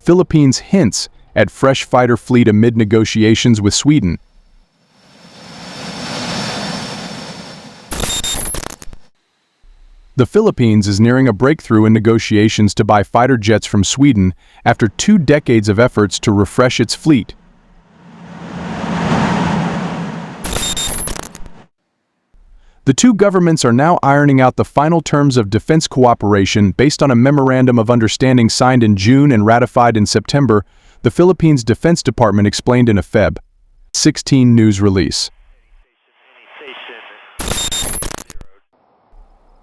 Philippines hints at fresh fighter fleet amid negotiations with Sweden. The Philippines is nearing a breakthrough in negotiations to buy fighter jets from Sweden after 2 decades of efforts to refresh its fleet. The two governments are now ironing out the final terms of defense cooperation based on a memorandum of understanding signed in June and ratified in September, the Philippines Defense Department explained in a F-16 news release.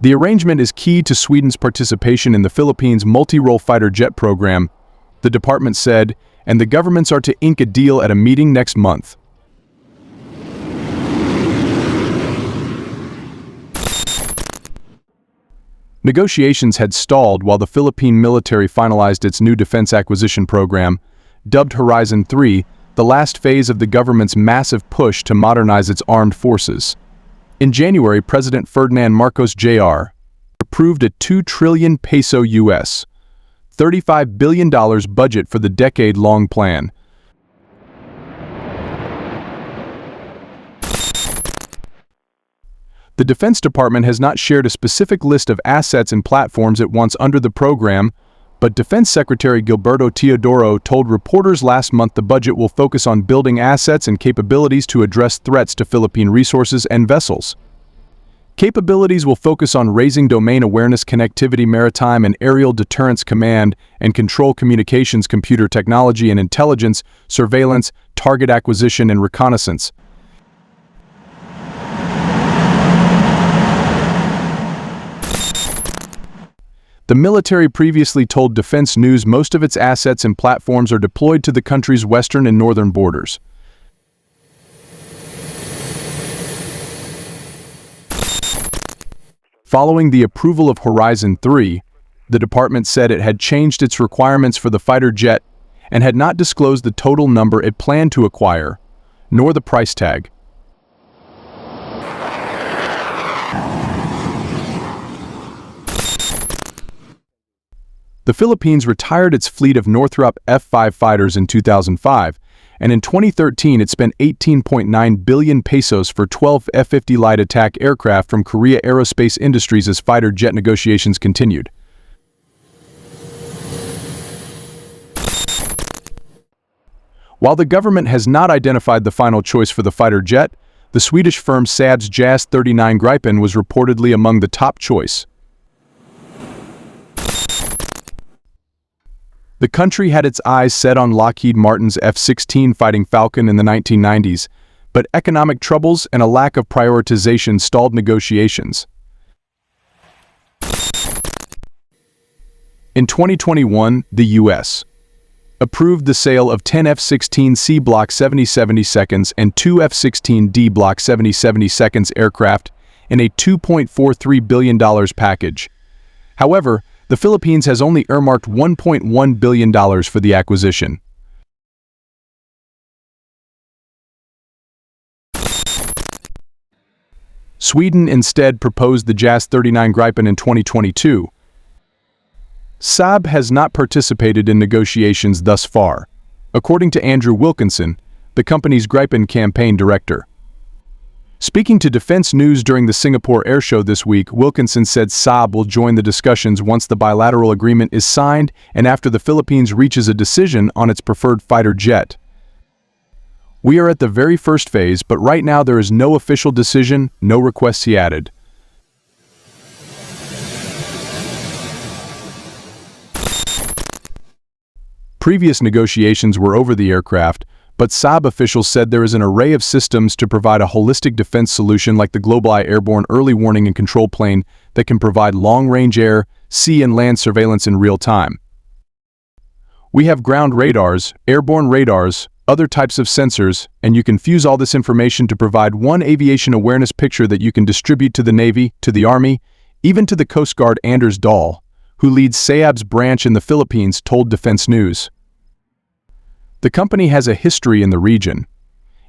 The arrangement is key to Sweden's participation in the Philippines' multi-role fighter jet program, the department said, and the governments are to ink a deal at a meeting next month. Negotiations had stalled while the Philippine military finalized its new defense acquisition program, dubbed Horizon 3, the last phase of the government's massive push to modernize its armed forces. In January, President Ferdinand Marcos Jr. approved a 2 trillion peso US, $35 billion budget for the decade-long plan. The Defense Department has not shared a specific list of assets and platforms it wants under the program, but Defense Secretary Gilberto Teodoro told reporters last month the budget will focus on building assets and capabilities to address threats to Philippine resources and vessels. Capabilities will focus on raising domain awareness, connectivity, maritime and aerial deterrence, command and control communications, computer technology and intelligence, surveillance, target acquisition and reconnaissance. The military previously told Defense News most of its assets and platforms are deployed to the country's western and northern borders. Following the approval of Horizon 3, the department said it had changed its requirements for the fighter jet and had not disclosed the total number it planned to acquire, nor the price tag. The Philippines retired its fleet of Northrop F-5 fighters in 2005, and in 2013 it spent 18.9 billion pesos for 12 F-50 light attack aircraft from Korea Aerospace Industries as fighter jet negotiations continued. While the government has not identified the final choice for the fighter jet, the Swedish firm Saab's JAS 39 Gripen was reportedly among the top choice. The country had its eyes set on Lockheed Martin's F-16 Fighting Falcon in the 1990s, but economic troubles and a lack of prioritization stalled negotiations. In 2021, the U.S. approved the sale of 10 F-16C Block 70/72 and 2 F-16D Block 70/72 aircraft in a $2.43 billion package. However, the Philippines has only earmarked $1.1 billion for the acquisition. Sweden instead proposed the JAS 39 Gripen in 2022. Saab has not participated in negotiations thus far, according to Andrew Wilkinson, the company's Gripen campaign director. Speaking to Defense News during the Singapore Air Show this week, Wilkinson said Saab will join the discussions once the bilateral agreement is signed and after the Philippines reaches a decision on its preferred fighter jet. "We are at the very first phase, but right now there is no official decision, no requests," he added. Previous negotiations were over the aircraft, but Saab officials said there is an array of systems to provide a holistic defense solution like the GlobalEye airborne early warning and control plane that can provide long-range air, sea and land surveillance in real time. "We have ground radars, airborne radars, other types of sensors, and you can fuse all this information to provide one aviation awareness picture that you can distribute to the Navy, to the Army, even to the Coast Guard," Anders Dahl, who leads Saab's branch in the Philippines, told Defense News. The company has a history in the region.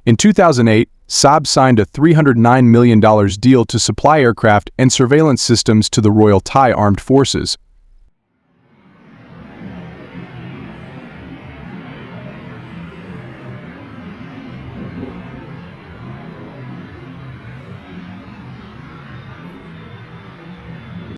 In 2008, Saab signed a $309 million deal to supply aircraft and surveillance systems to the Royal Thai Armed Forces.